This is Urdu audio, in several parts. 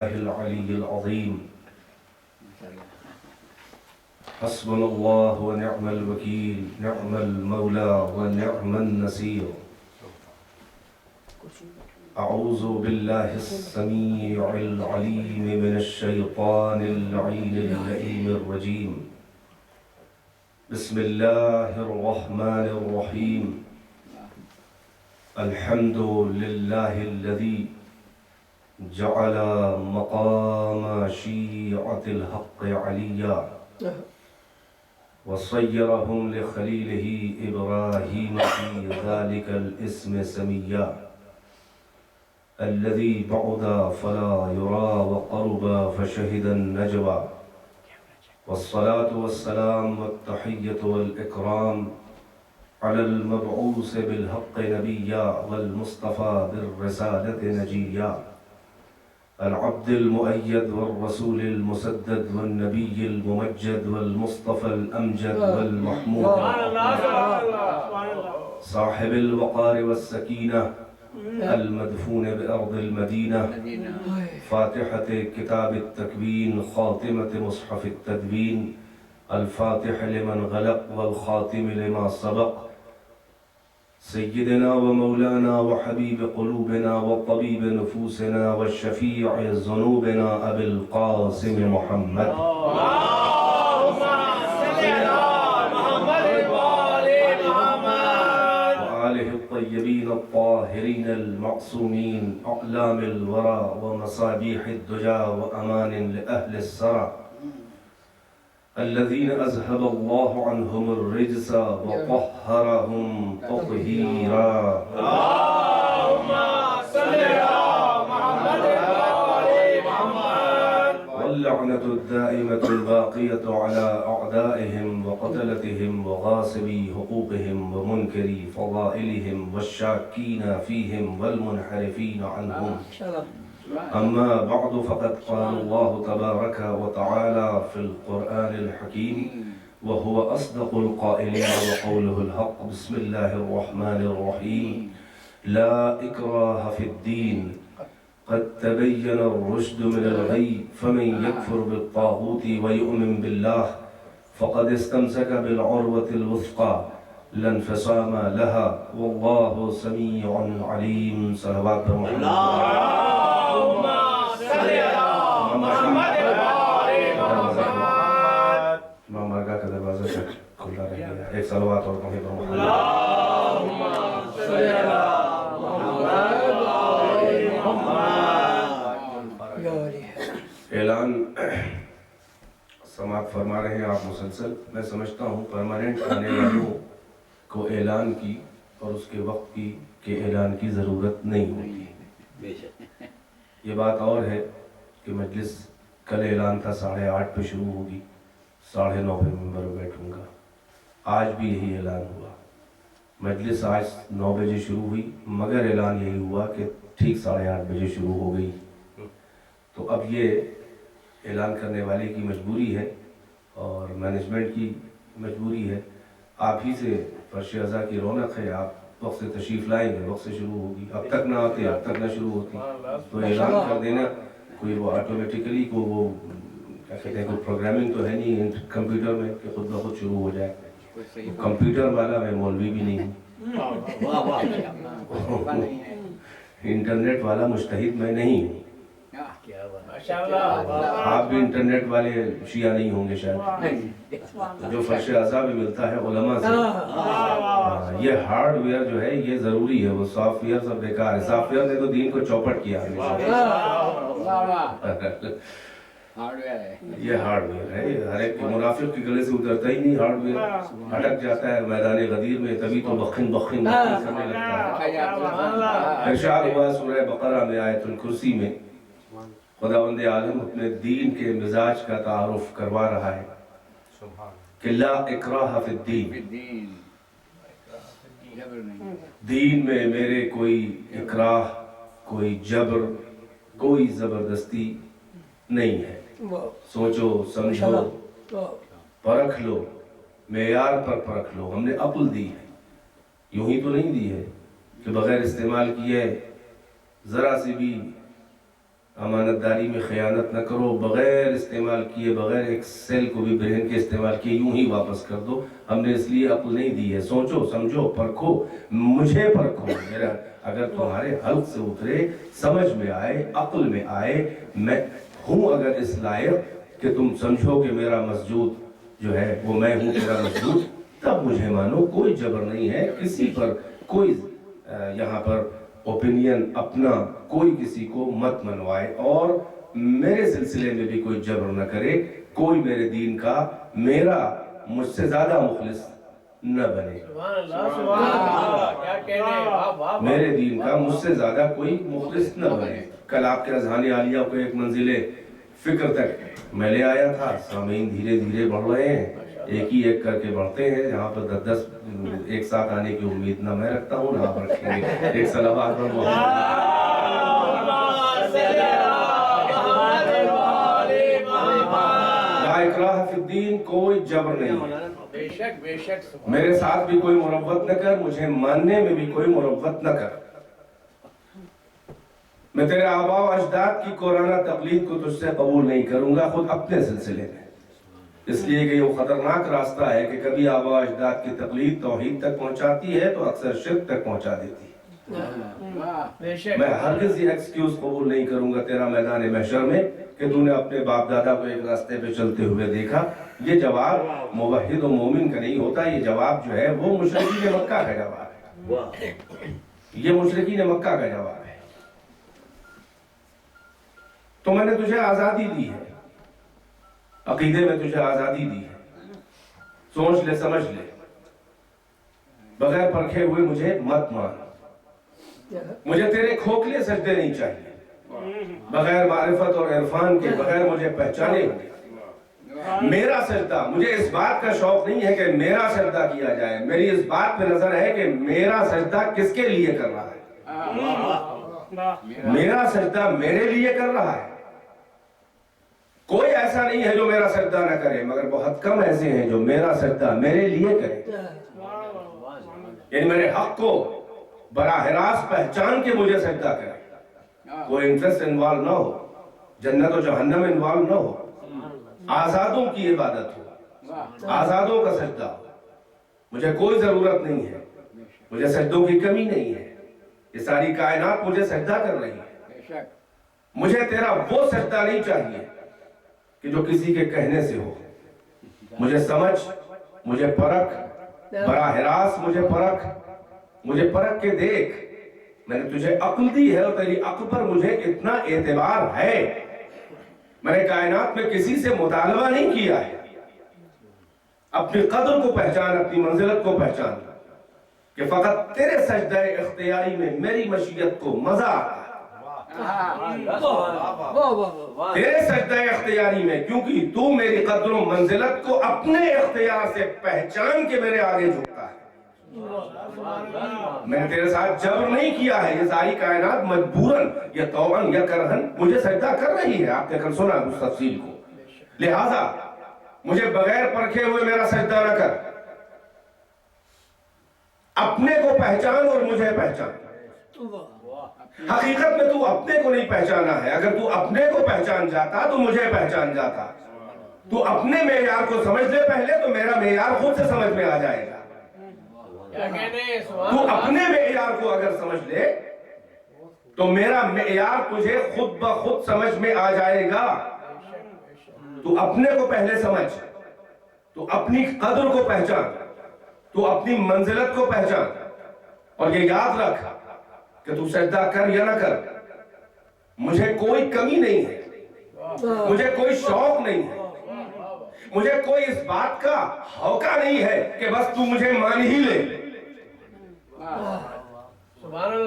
العلي العظيم حسبنا الله ونعم الوكيل نعم المولى ونعم النصير أعوذ بالله السميع العليم من الشيطان اللعين اللئيم الرجيم بسم الله الرحمن الرحيم الحمد لله الذي جعل مقام شيعة الحق عليا وصيرهم لخليله إبراهيم في ذلك الاسم سميا الذي بعد فلا يرى وقرب فشهد النجوى والصلاة والسلام والتحية والإكرام على المبعوث بالحق نبيا والمصطفى بالرسالة نجيا العبد المؤيد والرسول المسدد والنبي الممجد والمصطفى الأمجد والمحمود صاحب الوقار والسكينة المدفون بأرض المدينة فاتحة كتاب التكوين خاتمة مصحف التدوين الفاتح لمن غلق والخاتم لما سبق سيدنا ومولانا وحبيب قلوبنا وطبيب نفوسنا والشفيع ذنوبنا أبي القاسم محمد اللهم صل على محمد وآله الطيبين الطاهرين المعصومين أعلام الورى ومصابيح الدجى وأمان لأهل السرى الذين أذهب الله عنهم الرجس وطهرهم تطهيرا اللهم صل على محمد وآل محمد واللعنة الدائمة الباقية على أعدائهم وقتلتهم وغاصبي حقوقهم ومنكري فضائلهم والشاكين فيهم والمنحرفين عنهم أما بعد فقد قال الله تبارك وتعالى في القرآن الحكيم وهو أصدق القائلين وقوله الحق بسم الله الرحمن الرحيم لا إكراه في الدين قد تبين الرشد من الغي فمن يكفر بالطاغوت ويؤمن بالله فقد استمسك بالعروة الوثقى لا انفصام لها والله سميع عليم صلوات محمد اللهم صل على محمد امام بارگاہ کا دروازہ کھلا رہ گیا ایک صلوات اور کہیں پر محمد اللہم صل علی محمد اعلان سماعت فرما رہے ہیں آپ مسلسل میں سمجھتا ہوں پرماننٹ آنے والوں کو اعلان کی اور اس کے وقت کی کہ اعلان کی ضرورت نہیں ہوتی یہ بات اور ہے کہ مجلس کل اعلان تھا 8:30 پہ شروع ہوگی 9:30 پہ ممبر پہ بیٹھوں گا آج بھی یہی اعلان ہوا مجلس آج 9 بجے شروع ہوئی مگر اعلان یہی ہوا کہ ٹھیک 8:30 بجے شروع ہو گئی تو اب یہ اعلان کرنے والے کی مجبوری ہے اور مینجمنٹ کی مجبوری ہے آپ ہی سے فرش ازا کی رونق ہے آپ وقت سے تشریف لائیں گے وقت سے شروع ہوگی اب تک نہ آتے اب تک نہ شروع ہوتی تو اعلان کر دینا کوئی وہ آٹومیٹیکلی کو وہ کیا کہتے ہیں کوئی پروگرامنگ تو ہے نہیں کمپیوٹر میں کہ خود بخود شروع ہو جائے کمپیوٹر والا میں مولوی بھی نہیں ہوں انٹرنیٹ والا مجتہد میں نہیں ہوں آپ بھی انٹرنیٹ والے شیعہ نہیں ہوں گے شاید جو فرش ازا بھی ملتا ہے علماء سے یہ ہارڈ ویئر جو ہے یہ ضروری ہے وہ سافٹ ویئر سب بیکار ہے سافٹ ویئر نے تو دین کو چوپٹ کیا یہ ہارڈ ویئر ہے ہر ایک منافق کے گلے سے اترتا ہی نہیں ہارڈ ویئر اٹک جاتا ہے میدان غدیر میں تبھی تو بخن کرنے لگتا ہے ارشاد ہوا سورہ بقرہ میں آیت الکرسی میں خداوند عالم اپنے دین کے مزاج کا تعارف کروا رہا ہے کہ لا اکراہ فی الدین دین میں میرے کوئی اکراہ کوئی جبر کوئی زبردستی نہیں ہے سوچو سمجھو پرکھ لو معیار پر پرکھ لو ہم نے عقل دی ہے یوں ہی تو نہیں دی ہے کہ بغیر استعمال کیے ذرا سی بھی امانت داری میں خیانت نہ کرو، بغیر استعمال کیے، بغیر ایک سیل کو بھی برہن کے استعمال کیے یوں ہی واپس کر دو۔ ہم نے اس لیے عقل نہیں دی ہے، سوچو سمجھو پرکھو، مجھے پرکھو، میرا اگر تمہارے حلق سے اترے، سمجھ میں آئے، عقل میں آئے، میں ہوں اگر اس لائق کہ تم سمجھو کہ میرا مسجود جو ہے وہ میں ہوں تیرا مسجود، تب مجھے مانو۔ کوئی جبر نہیں ہے کسی پر، کوئی یہاں پر اوپینین اپنا کوئی کسی کو مت منوائے، اور میرے سلسلے میں بھی کوئی جبر نہ کرے، کوئی میرے دین کا میرا مجھ سے زیادہ مخلص نہ بنے۔ میرے دین کا مجھ سے زیادہ کوئی مخلص نہ بنے۔ کل آپ کے اذہان عالیہ کو ایک منزل فکر تک میں لے آیا تھا، سامعین دھیرے دھیرے بڑھ رہے ہیں، ایک ہی ایک کر کے بڑھتے ہیں، یہاں پر 10 ایک ساتھ آنے کی امید نہ میں رکھتا ہوں، نہ آپ رکھیں گے۔ ایک صلوات پر لا اکراہ فی الدین، کوئی جبر نہیں ہے۔ میرے ساتھ بھی کوئی مروت نہ کر، مجھے ماننے میں بھی کوئی مروت نہ کر۔ میں تیرے آباء و اجداد کی قرآنہ تقلید کو تجھ سے قبول نہیں کروں گا، خود اپنے سلسلے میں، اس لیے کہ یہ خطرناک راستہ ہے کہ کبھی آباء و اجداد کی تقلید توحید تک پہنچاتی ہے تو اکثر شرک تک پہنچا دیتی ہے۔ میں ہرگز یہ ایکسکیوز قبول نہیں کروں گا تیرا میدان محشر میں کہ تو نے اپنے باپ دادا کو ایک راستے پہ چلتے ہوئے دیکھا۔ یہ جواب موحد و مومن کا نہیں ہوتا، یہ جواب جو ہے وہ مشرکین مکہ کا جواب ہے، یہ مشرکین مکہ کا جواب ہے۔ تو میں نے تجھے آزادی دی ہے، عقیدے میں تجھے آزادی دی ہے، سوچ لے سمجھ لے، بغیر پرکھے ہوئے مجھے مت مان۔ مجھے تیرے کھوکھلے سجدے نہیں چاہیے، بغیر معرفت اور عرفان کے، بغیر مجھے پہچانے ہوئے۔ میرا سجدہ، مجھے اس بات کا شوق نہیں ہے کہ میرا سجدہ کیا جائے، میری اس بات پہ نظر ہے کہ میرا سجدہ کس کے لیے کر رہا ہے۔ میرا سجدہ میرے لیے کر رہا ہے۔ کوئی ایسا نہیں ہے جو میرا سجدہ نہ کرے، مگر بہت کم ایسے ہیں جو میرا سجدہ میرے لیے کرے، یعنی میرے حق کو براہ راست پہچان کے مجھے سجدہ کرے، کوئی انٹرسٹ انوالو نہ ہو، جنت و جہنم انوالو نہ ہو، آزادوں کی عبادت ہو، آزادوں کا سجدہ ہو۔ مجھے کوئی ضرورت نہیں ہے، مجھے سجدوں کی کمی نہیں ہے، یہ ساری کائنات مجھے سجدہ کر رہی ہے۔ مجھے تیرا وہ سجدہ نہیں چاہیے کہ جو کسی کے کہنے سے ہو۔ مجھے سمجھ، مجھے پرکھ، براہ راست مجھے پرکھ کے دیکھ۔ میں نے تجھے عقل دی ہے اور تیری عقل پر مجھے اتنا اعتبار ہے، میں نے کائنات میں کسی سے مطالبہ نہیں کیا ہے۔ اپنی قدر کو پہچان، اپنی منزلت کو پہچان کہ فقط تیرے سجدہ اختیاری میں میری مشیت کو مزہ آتا ہے، تیرے سجدہ اختیاری میں، کیونکہ تو میری قدر و منزلت کو اپنے اختیار سے پہچان کے میرے آگے جھکتا ہے۔ میں نے تیرے ساتھ جبر نہیں کیا ہے، یہ ساری کائنات مجبوراً یا طوعاً یا کرہن مجھے سجدہ کر رہی ہے، آپ نے کل سنا اس تفصیل کو۔ لہذا مجھے بغیر پرکھے ہوئے میرا سجدہ نہ کر، اپنے کو پہچان اور مجھے پہچان۔ حقیقت میں تو اپنے کو نہیں پہچانا ہے، اگر تو اپنے کو پہچان جاتا تو مجھے پہچان جاتا۔ تو اپنے معیار کو سمجھ لے پہلے، تو میرا معیار خود سے سمجھ میں آ جائے گا۔ تو اپنے معیار کو اگر سمجھ لے تو میرا معیار تجھے خود بخود سمجھ میں آ جائے گا۔ تو اپنے کو پہلے سمجھ، تو اپنی قدر کو پہچان، تو اپنی منزلت کو پہچان، اور یہ یاد رکھ کہ تو سجدہ کر یا نہ کر، مجھے کوئی کمی نہیں ہے، مجھے کوئی شوق نہیں ہے، مجھے کوئی اس بات کا ہوکا نہیں ہے کہ بس تو مجھے مان ہی لے۔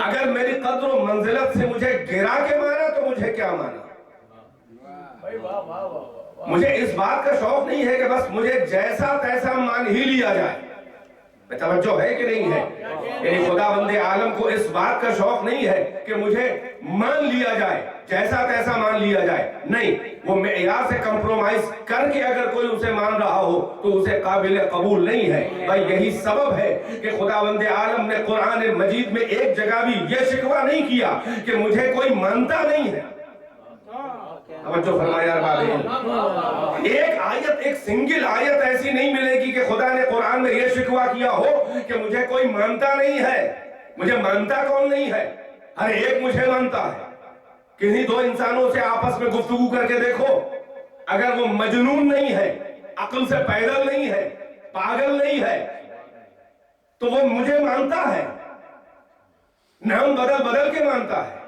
اگر میری قدر و منزلت سے مجھے گرا کے مانا تو مجھے کیا مانا؟ مجھے اس بات کا شوق نہیں ہے کہ بس مجھے جیسا تیسا مان ہی لیا جائے۔ توجہ ہے کہ نہیں ہے؟ یعنی خدا بند عالم کو اس بات کا شوق نہیں ہے کہ مجھے مان لیا جائے، جیسا تیسا مان لیا جائے، نہیں، وہ معیار سے کمپرومائز کر کے اگر کوئی اسے مان رہا ہو تو اسے قابل قبول نہیں ہے۔ بھائی یہی سبب ہے کہ خدا بند عالم نے قرآن مجید میں ایک جگہ بھی یہ شکوہ نہیں کیا کہ مجھے کوئی مانتا نہیں ہے۔ توجہ فرمائے ارباب، ایک آیت، ایک سنگل آیت ایسی نہیں ملے گی کہ خدا نے قرآن میں یہ شکوہ کیا ہو کہ مجھے کوئی مانتا نہیں ہے۔ مجھے مانتا کون نہیں ہے؟ ہر ایک مجھے مانتا ہے۔ کسی دو انسانوں سے آپس میں گفتگو کر کے دیکھو، اگر وہ مجنون نہیں ہے، عقل سے پیدل نہیں ہے، پاگل نہیں ہے، تو وہ مجھے مانتا ہے۔ نام بدل بدل کے مانتا ہے۔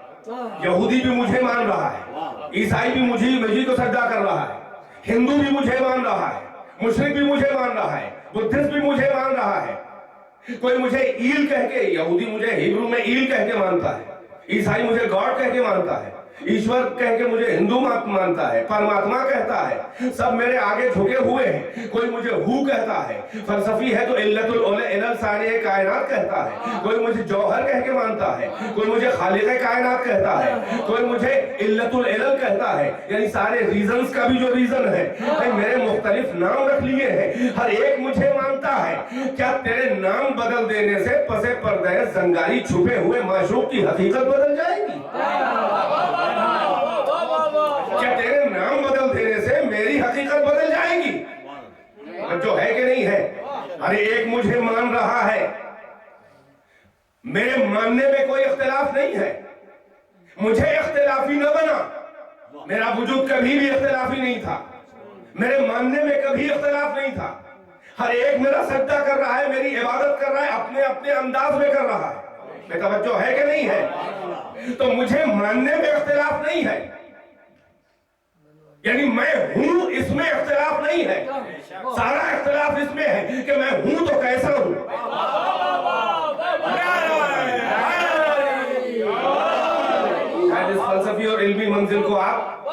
یہودی بھی مجھے مان رہا ہے، عیسائی بھی مجھے کو سجدہ کر رہا ہے، ہندو بھی مجھے مان رہا ہے، مشرک بھی مجھے مان رہا ہے، بدھسٹ بھی مجھے مان رہا ہے۔ کوئی مجھے ایل کہہ کے، یہودی مجھے ہیبرو میں ایل کہہ کے مانتا ہے، عیسائی مجھے گاڈ کہہ کے مانتا ہے، ایشور کہہ کے مجھے ہندو مانتا ہے، پرماتما کہتا ہے، سب میرے آگے جھکے ہوئے ہیں۔ کوئی مجھے ہو کہتا ہے، فلسفی ہے تو علت العلل سارے کائنات کہتا ہے، کوئی مجھے جوہر کہہ کے مانتا ہے، کوئی مجھے خالق کائنات کہتا ہے، کوئی مجھے علت العلل کہتا ہے، یعنی سارے ریزنز کا بھی جو ریزن ہے۔ میرے مختلف نام رکھ لیے ہیں، ہر ایک مجھے مانتا ہے۔ کیا تیرے نام بدل دینے سے پسے پردے زنگاری چھپے ہوئے معشوق کی حقیقت بدل جائے گی؟ کیا تیرے نام بدل دینے سے میری حقیقت بدل جائے گی؟ جو ہے کہ نہیں ہے؟ ہر ایک مجھے مان رہا ہے۔ میرے ماننے میں کوئی اختلاف نہیں ہے، مجھے اختلافی نہ بنا۔ میرا وجود کبھی بھی اختلافی نہیں تھا، میرے ماننے میں کبھی اختلاف نہیں تھا۔ ہر ایک میرا سجدہ کر رہا ہے، میری عبادت کر رہا ہے، اپنے اپنے انداز میں کر رہا ہے۔ میں توجہ ہے کہ نہیں ہے؟ تو مجھے ماننے میں اختلاف نہیں ہے، یعنی میں ہوں اس میں اختلاف نہیں ہے۔ سارا اختلاف اس میں ہے کہ میں ہوں تو کیسا ہوں۔ اس فلسفی اور علمی منزل کو آپ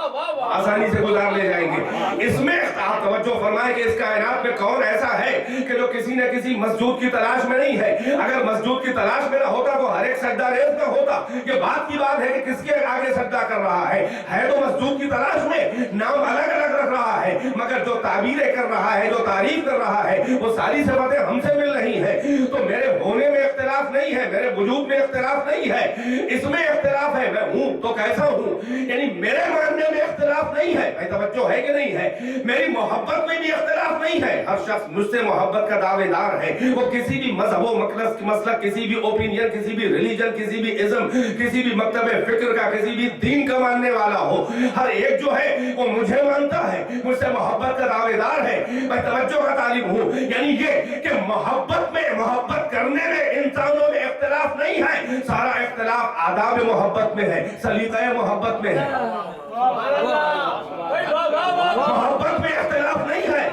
آسانی سے گزار لے جائیں گے۔ اس میں آپ توجہ فرمائیں کہ اس کائنات میں کون ایسا ہے کہ جو کسی نہ کسی مسجود کی تلاش میں نہیں ہے۔ اگر مسجود کی تلاش میں نہ ہوتا تو ہر ایک سجدہ ریز نہ ہوتا۔ یہ بات کی بات ہے کہ کس کے آگے سجدہ کر رہا ہے تو مسجود کی تلاش میں، نام الگ الگ رکھ رہا ہے، مگر جو تعبیریں کر رہا ہے، جو تعریف کر رہا ہے، وہ ساری صفتیں ہم سے مل رہی ہیں۔ تو میرے ہونے میں اختلاف نہیں ہے، میرے وجود میں اختلاف نہیں ہے، اس میں اختلاف ہے، میں ہوں تو کیسا ہوں۔ یعنی میرے ماننے میں اختلاف نہیں ہے، میں توجہ ہے کہ نہیں ہے؟ میری محبت میں بھی اختلاف نہیں ہے۔ ہر شخص مجھ سے محبت کا دعوے دار ہے، وہ کسی بھی مذہب و مسلک، کسی بھی اوپینین، کسی بھی ریلیجن، کسی بھی ازم، کسی بھی مکتب فکر کا، کسی بھی دین کا ماننے والا ہو، ہر ایک جو ہے وہ مجھے مانتا ہے، مجھ سے محبت کا دعوے دار ہے، میں توجہ کا طالب ہوں۔ یعنی یہ کہ محبت میں، محبت کرنے میں انسانوں میں اختلاف نہیں ہے، سارا اختلاف آداب محبت میں ہے، سلیقہ محبت میں ہے۔ محبت میں اختلاف نہیں ہے،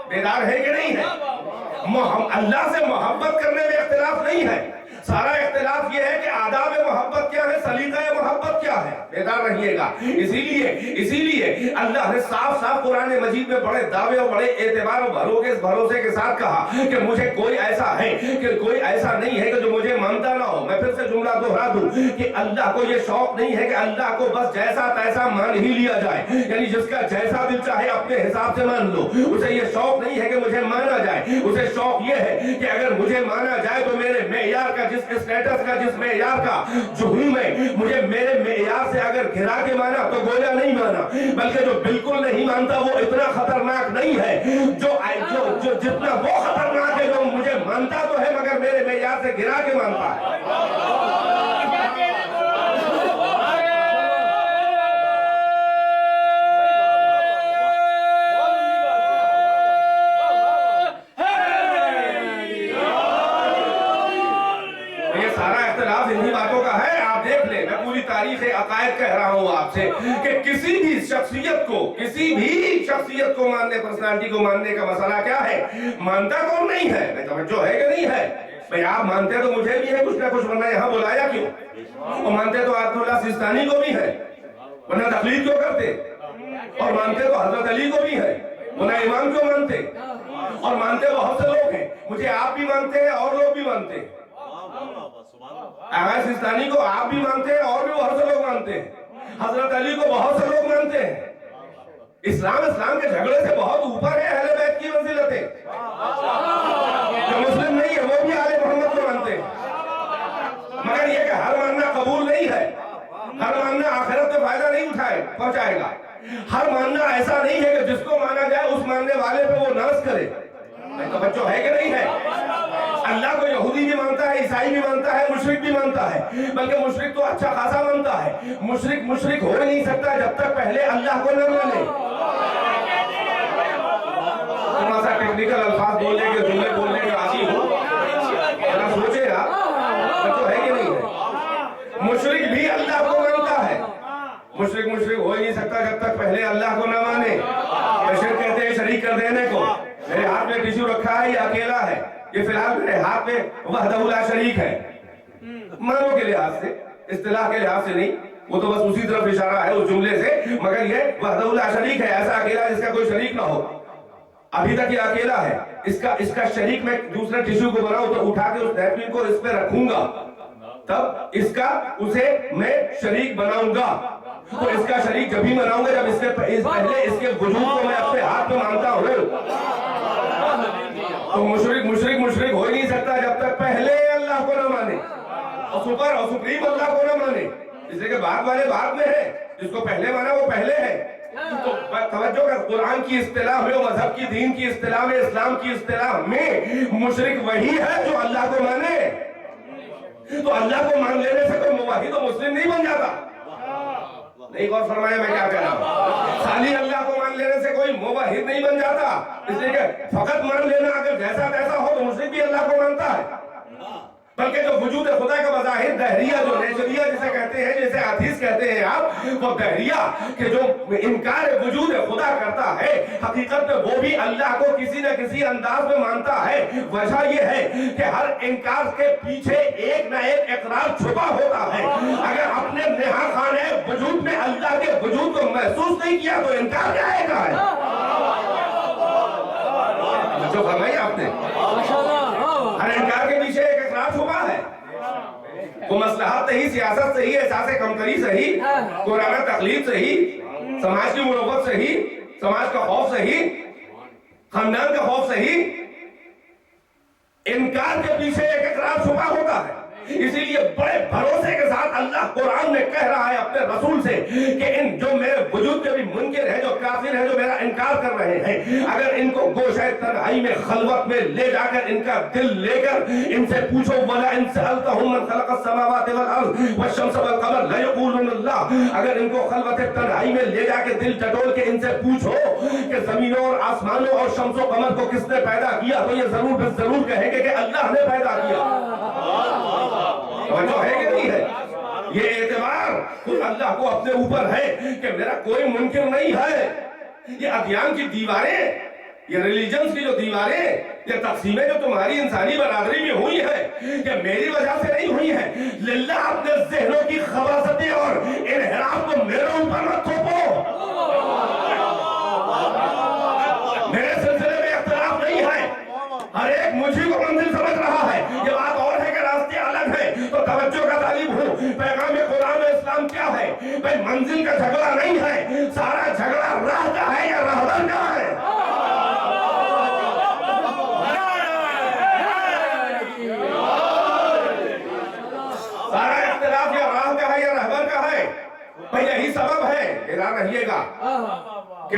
بیدار ہے کہ نہیں ہے؟ اللہ سے محبت کرنے میں اختلاف نہیں ہے، سارا اختلاف یہ ہے کہ آداب محبت کیا ہے، سلیقہ محبت کیا ہے۔ بیدار رہیے گا۔ اسی لیے اللہ نے صاف صاف قرآن مجید میں بڑے دعوے اور بڑے اعتبار اور بھروسے کے ساتھ کہا کہ مجھے کوئی ایسا ہے کہ کوئی ایسا نہیں ہے کہ جو مجھے مانتا نہ ہو۔ میں پھر سے جملہ دوہرا دوں کہ اللہ کو یہ شوق نہیں ہے کہ اللہ کو بس جیسا تیسا مان ہی لیا جائے، یعنی جس کا جیسا دل چاہے اپنے حساب سے مان لو۔ اسے یہ شوق نہیں ہے کہ مجھے مانا جائے، اسے شوق یہ ہے کہ اگر مجھے مانا جائے تو میرے معیار کا، جس اسٹیٹس کا، جس معیار کا جو ہوں میں، مجھے میرے معیار سے اگر گھرا کے مانا تو گویا نہیں مانا، بلکہ جو بالکل نہیں مانتا وہ اتنا خطرناک نہیں ہے جو جتنا وہ خطرناک ہے جو مجھے مانتا تو ہے مگر میرے معیار سے گھرا کے مانتا ہے۔ تاریخ عقائد کہہ رہا ہوں آپ سے کہ کسی بھی شخصیت کو ماننے، پرسنالٹی کو ماننے کا مسئلہ کیا ہے؟ مانتا کون نہیں ہے؟ میں توجہ ہے کہ نہیں ہے؟ بھئی آپ مانتے تو مجھے بھی ہے کچھ نہ کچھ، ورنہ یہاں بلایا کیوں؟ اور مانتے تو آیت اللہ سیستانی کو بھی ہے، ورنہ تقلید کیوں کرتے؟ اور مانتے تو حضرت علی کو بھی ہے، ورنہ امام کیوں مانتے؟ اور مانتے بہت سے لوگ ہیں، مجھے آپ بھی مانتے ہیں اور لوگ بھی مانتے ہیں۔ آغاز سیستانی کو آپ بھی مانتے ہیں اور بھی بہت سے لوگ مانتے ہیں، حضرت علی کو بہت سے لوگ مانتے ہیں۔ اسلام کے جھگڑے سے بہت اوپر ہے اہل بیت کی منزلتیں۔ جو مسلم نہیں ہے وہ بھی آل محمد کو مانتے ہیں، مگر یہ کہ ہر ماننا قبول نہیں ہے، ہر ماننا آخرت میں فائدہ نہیں پہنچائے گا۔ ہر ماننا ایسا نہیں ہے کہ جس کو مانا جائے اس ماننے والے پہ وہ ناز کرے. توجہ ہے کہ نہیں ہے؟ اللہ کو یہودی بھی مانتا ہے، عیسائی بھی مانتا ہے، مشرک بھی مانتا ہے، بلکہ مشرک تو اچھا خاصا مانتا ہے. مشرک ہو ہی نہیں سکتا جب تک پہلے اللہ کو نہ مانے. تھوڑا سا ٹیکنیکل الفاظ بولنے کے، جملے بولنے کے عادی ہو، ذرا سوچے آپ. توجہ ہے کہ نہیں ہے؟ مشرک بھی اللہ کو مانتا ہے. مشرک ہو ہی نہیں سکتا جب تک پہلے اللہ کو نہ مانے. شرک کہتے ہیں شریک کر دینے کو. میرے ہاتھ میں ٹیشو رکھا ہے، یہ اکیلا ہے، یہ فی الحال میرے ہاتھ میں وحدہ لا شریک ہے. معنوں کے لحاظ سے، اصطلاح کے لحاظ سے نہیں، وہ تو بس اسی طرف اشارہ ہے اس جملے سے، مگر یہ وحدہ لا شریک ہے، ایسا اکیلا جس کا کوئی شریک نہ ہو. ابھی تک یہ اکیلا ہے. اس کا شریک میں دوسرے ٹیشو کو بناؤں تو اٹھا کے اس نیپکن کو اس پہ رکھوں گا، تب اسے میں شریک بناؤں گا. تو اس کا شریک جب ہی بناؤں گا جب اس سے پہلے اس کے وجود کو میں اپنے ہاتھ میں مانتا ہوں. تو مشرک ہو ہی نہیں سکتا جب تک پہلے اللہ کو نہ مانے اور سپریم اللہ کو نہ مانے. اس لیے کہ بعد والے بعد میں ہے، جس کو پہلے مانا وہ پہلے ہے. تو توجہ کر، قرآن کی اصطلاح میں، مذہب کی، دین کی اصطلاح میں، اسلام کی اصطلاح میں مشرک وہی ہے جو اللہ کو مانے. تو اللہ کو مان لینے سے کوئی موحد و مسلم نہیں بن جاتا. نہیں غور فرمایا میں کیا کہہ رہا ہوں؟ خالی اللہ کو مان لینے سے کوئی موحد نہیں بن جاتا. اس لیے کہ فقط مان لینا اگر جیسا تیسا ہو تو مشرک بھی اللہ کو مانتا ہے. بلکہ جو وجود خدا کا بظاہر دہریہ، جو نیچریہ جسے کہتے ہیں، جسے آتھیس کہتے ہیں آپ، وہ دہریہ کہ جو انکار وجود خدا کرتا ہے، حقیقت میں وہ بھی اللہ کو کسی نہ کسی انداز میں مانتا ہے. وجہ یہ ہے کہ ہر انکار کے پیچھے ایک نہ ایک اقرار چھپا ہوتا ہے. اگر اپنے نہا خانے وجود میں اللہ کے وجود کو محسوس نہیں کیا تو انکار کیا ہے؟ جو فرمائی آپ نے، ہر انکار کے پیچھے ایک اقرار چھپا ہے. وہ مصلحت سے ہی، سیاست سے ہی، احساس کمتری سے ہی، قرآن تقلید سے ہی، سماج کی مروت سے ہی، سماج کا خوف سے ہی، خاندان کا خوف سے ہی، انکار کے پیچھے ایک اقرار چھپا ہوتا ہے. اسی لیے بڑے بھروسے کے ساتھ اللہ قرآن میں کہہ رہا ہے اپنے رسول سے کہ ان جو میرے وجود کے بھی منکر ہیں، جو کافر ہیں، جو میرا انکار کر رہے ہیں، اگر ان کو گوشہ تنہائی میں، خلوت میں لے جا کر ان کا دل لے کر ان سے پوچھو، وَلَئِن سَأَلْتَهُم مَّن خَلَقَ السَّمَاوَاتِ وَالْأَرْضَ وَالشَّمْسَ وَالْقَمَرَ لَيَقُولُنَّ اللَّهُ. اگر ان کو خلوت تنہائی میں لے جا کے دل ٹٹول کے ان سے پوچھو کہ زمینوں اور آسمانوں اور شمس و قمر کو کس نے پیدا کیا، تو یہ ضرور کہیں گے کہ اللہ نے پیدا کیا. توجہ ہے کہ نہیں ہے؟ یہ اعتبار اللہ کو اپنے اوپر ہے کہ میرا کوئی منکر نہیں ہے. یہ ادیان کی دیواریں، یہ ریلیجنز کی جو دیواریں، یہ تقسیمیں جو تمہاری انسانی برادری میں ہوئی ہے، یہ میری وجہ سے نہیں ہوئی ہے. للہ اپنے ذہنوں کی خباثتیں اور انحراف کو میرے اوپر مت تھوپو. میرے سلسلے میں اختلاف نہیں ہے، ہر ایک مجھے کو منزل سمجھ رہا ہے. یہ بات اور ہے کہ راستے الگ ہیں. تو توجہ کا طالب ہوں، پیغام قرآن و اسلام کیا ہے؟ بھئی منزل کا جھگڑا نہیں ہے، سارا جھگڑا راہ کا ہے یا راہبر کا ہے. سارا اختلاف یا راہ کا ہے یا راہبر کا ہے. بھئی یہی سبب ہے، ادھر رہیے گا کہ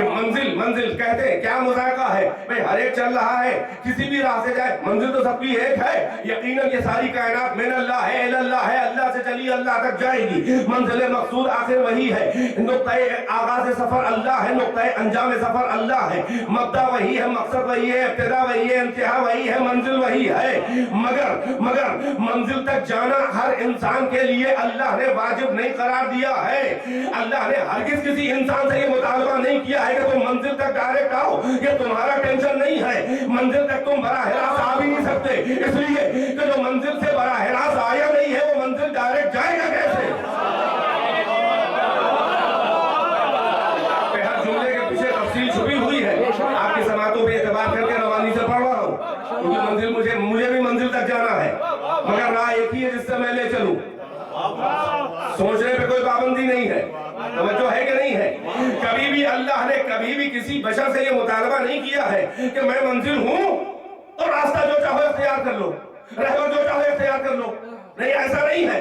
منزل کہتے ہیں کیا مذائقہ ہے. بھئی ہر ایک چل رہا ہے، کسی بھی راہ سے جائے، منزل تو سب کی ایک ہے. یقیناً یہ ساری کائنات من اللہ ہے، اللہ ہے، اللہ سے چلی اللہ تک جائے گی. منزل مقصود آخر وہی ہے. نقطۂ آغاز سفر اللہ ہے، نقطۂ انجام سفر اللہ ہے. مبدا وہی ہے، مقصد وہی ہے، ابتدا وہی ہے، انتہا وہی ہے، منزل وہی ہے. مگر منزل تک جانا ہر انسان کے لیے اللہ نے واجب نہیں قرار دیا ہے. اللہ نے ہرگز کسی انسان سے یہ مطالبہ نہیں کیا ہے کہ تم منزل تک ڈائریکٹ آؤ. یہ تمہارا ٹینشن نہیں ہے. منزل تک تم براہ راست آ بھی نہیں سکتے، اس لیے کہ جو منزل سے براہ راست آیا نہیں ہے وہ منزل ڈائریکٹ جائے گا کیسے؟ ہر جملے کے پیچھے تفصیل چھپی ہوئی ہے. آپ کی سماعتوں پہ اعتبار کر کے روانی سے پڑھ رہا ہوں، کیونکہ منزل مجھے بھی منزل تک جانا ہے، مگر راہ ایک ہی ہے جس سے میں لے چلوں. سوچنے پہ کوئی پابندی نہیں ہے. توجہ ہے کہ نہیں ہے؟ کبھی بھی اللہ نے کبھی بھی کسی بشر سے یہ مطالبہ نہیں کیا ہے کہ میں منزل ہوں اور راستہ جو چاہو اختیار کر لو، رہبر جو چاہو اختیار کر لو. نہیں، ایسا نہیں ہے.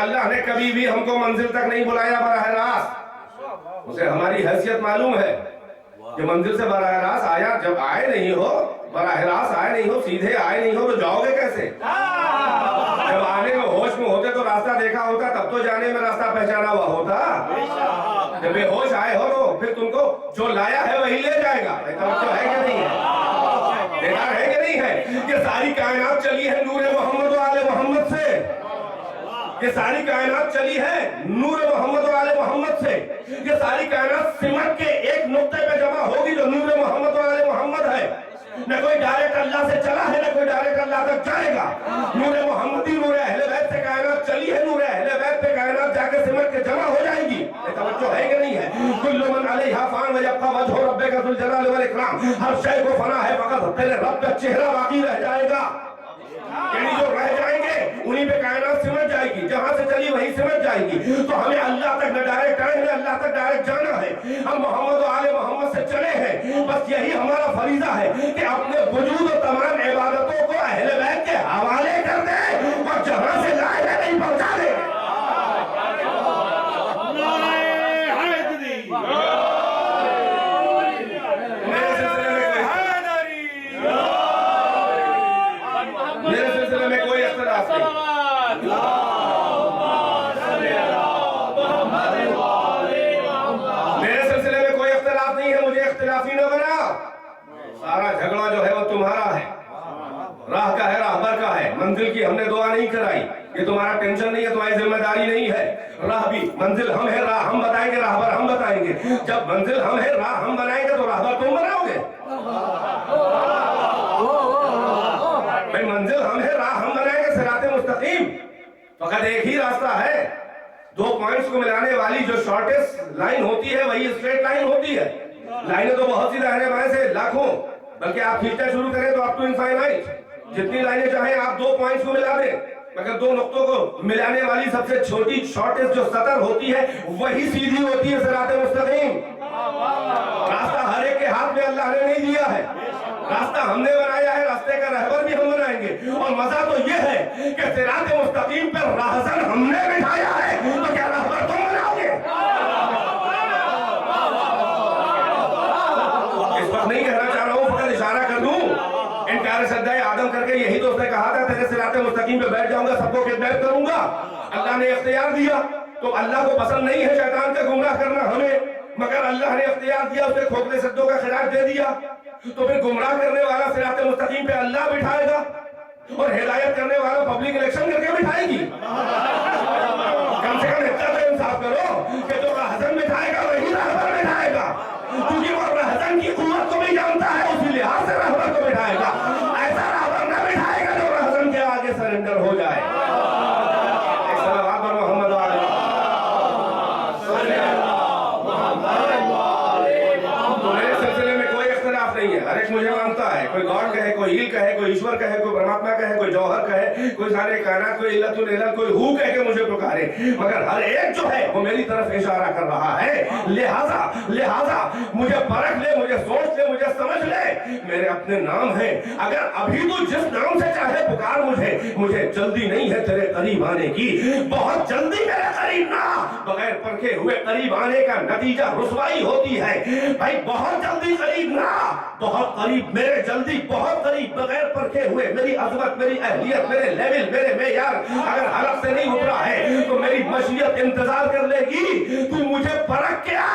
اللہ نے کبھی بھی ہم کو منزل تک نہیں بلایا براہ راست. اسے ہماری حیثیت معلوم ہے کہ منزل سے براہ راست آیا. جب آئے نہیں ہو, براہ راست آئے نہیں ہو, سیدھے آئے نہیں ہو تو جاؤ گے کیسے؟ جب آنے میں ہوش میں ہوتے تو راستہ دیکھا ہوتا, تب تو جانے میں راستہ پہچانا ہوا ہوتا. جب بے ہوش آئے ہو تو پھر تم کو جو لایا ہے وہی لے جائے گا. توجہ ہے کہ نہیں ہے؟ دیکھا ہے کہ نہیں ہے کہ ساری کائنات چلی ہے نور محمد و آل محمد سے. یہ ساری کائنات چلی ہے نور محمد و آل محمد سے. یہ ساری کائنات سمٹ کے ایک نقطے پہ جمع ہوگی جو نور محمد و آل محمد ہے. نہ کوئی ڈائریکٹ اللہ سے چلا ہے, نہ کوئی ڈائریکٹ اللہ تک جائے گا. نور محمدی, نور اہل بیت سے کائنات چلی ہے, نور اہل بیت پہ کائنات جا کے سمٹ کے جمع ہو جائے گی. توجہ ہے کہ نہیں ہے؟ کل من علیہا فان ویبقی وجہ ربک ذو الجلال والاکرام. ہر شے کو فنا ہے, فقط تیرے رب کا چہرہ باقی رہ جائے گا. یعنی جو رہ جائیں گے انہی پہ کائنات سمٹ جائے گی. جہاں سے چلی وہیں سمٹ جائے گی. تو ہمیں اللہ تک نہ ڈائریکٹ آئے, ہمیں اللہ تک ڈائریکٹ جانا ہے. ہم محمد و آل محمد سے چلے ہیں, بس یہی ہمارا فریضہ ہے کہ اپنے وجود و تمام عبادتوں کو اہل بیت کے حوالے کر دیں اور جہاں سے لائے ہیں نہیں پہنچا دیں. میرے سلسلے میں کوئی اختلاف نہیں. میرے سلسلے میں کوئی اختلاف نہیں ہے, مجھے اختلافی نہ بنا. سارا جھگڑا جو ہے وہ تمہارا ہے, راہ کا ہے, راہبر کا ہے. منزل کی ہم نے دعا نہیں کرائی, یہ تمہارا ٹینشن نہیں ہے, تمہاری ذمہ داری نہیں ہے. راہ بھی, منزل ہم ہے, راہ ہم بتائیں گے, راہبر ہم بتائیں گے. جب منزل ہم ہے, راہ ہم بنائیں گے تو راہبر تم بناؤ گے. بھئی منزل ہم ہے, راہ ہم بنائیں گے, صراط مستقیم. فقط ایک ہی راستہ ہے. دو پوائنٹس کو ملانے والی جو شارٹیسٹ لائن ہوتی ہے وہی اسٹریٹ لائن ہوتی ہے. لائنیں تو بہت سی دائرے بائیں سے لاکھوں, بلکہ آپ کھینچنا شروع کریں تو آپ تو انفائنائٹ, جتنی لائنیں چاہیں آپ دو پوائنٹس کو ملا دیں, مگر دو نقطوں کو ملانے والی سب سے چھوٹی شارٹیسٹ جو سطر ہوتی ہے وہی سیدھی ہوتی ہے, صراط مستقیم. راستہ ہر ایک کے ہاتھ میں اللہ نے نہیں دیا ہے, راستہ ہم نے بنایا ہے, راستے کا رہبر بھی ہم بنائیں گے. اور مزہ تو یہ ہے کہ صراط مستقیم پر راہزن ہم نے بٹھایا ہے, تو کیا رہبر تم بناؤ گے؟ اس وقت نہیں کہنا چاہ رہا ہوں, فقط اشارہ کر دوں. انکار سجدہ آدم کر کے یہی تو اس نے کہا تھا, تیرے صراط مستقیم پہ بیٹھ جاؤں گا, سب کو کڈنیپ کروں گا. اللہ نے اختیار دیا, تو اللہ کو پسند نہیں ہے شیطان کا گمراہ کرنا ہمیں, مگر اللہ نے اختیار دیا, اس نے کھوکھلے سجدوں کا خراج دے دیا. تو پھر گمراہ کرنے والا صراط مستقیم پہ اللہ بٹھائے گا, اور ہدایت کرنے والا پبلک الیکشن کر کے بٹھائے گی. کم سے کم اتنا تو انصاف کرو کہ جو راہزن بٹھائے گا وہی راہبر بٹھائے گا, کیونکہ وہ راہزن کی قوت کو بھی جانتا ہے, اسی لحاظ سے راہبر کو بٹھائے گا. ایسا راہبر نہ بٹھائے گا جو راہزن کے آگے سرنڈر ہو جائے. ایک صلوات پر محمد علیہ نہیں ہے. ہر ایک مجھے مانتا ہے, کوئی گاڈ کہے, کوئی ہیل کہے, کوئی ایشور کہے, کوئی پرماتما کہے, کوئی جوہر کہے, کوئی سارے کائنات, کوئی علت العلت, کوئی ہو کہہ کے مجھے پکارے, مگر ہر ایک جو ہے وہ میری طرف اشارہ کر رہا ہے. لہذا مجھے پرکھ لے, مجھے سوچ لے, مجھے سمجھ لے, میرے اپنے نام ہیں. اگر ابھی تو جس نام سے چاہے پکار مجھے جلدی نہیں ہے تیرے قریب آنے کی. بہت جلدی میرے قریب نہ, بغیر پرکھے ہوئے قریب آنے کا نتیجہ رسوائی ہوتی ہے. بھائی بہت جلدی قریب نہ, بہت قریب, میرے جلدی بہت قریب, بغیر پرکھے ہوئے. میری عظمت, میری اہلیت, میرے لیول, میرے معیار اگر حلق سے نہیں اترا ہے تو میری مشیت انتظار کر لے گی. تو مجھے پرکھ کیا,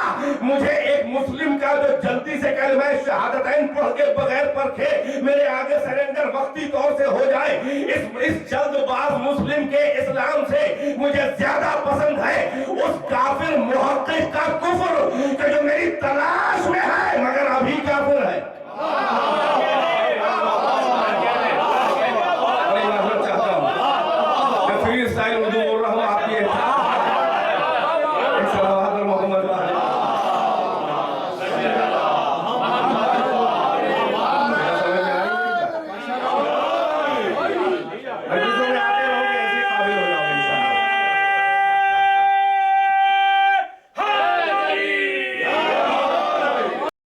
مجھے ایک مسلم کا جو جلدی سے کلمہ شہادتین پڑھ کے بغیر پرکھے میرے آگے سرنڈر وقتی طور سے ہو جائے, اس جلد باز مسلم کے اسلام سے مجھے زیادہ پسند ہے اس کافر محقق کا کفر کہ جو میری تلاش میں ہے مگر ابھی کافر ہے.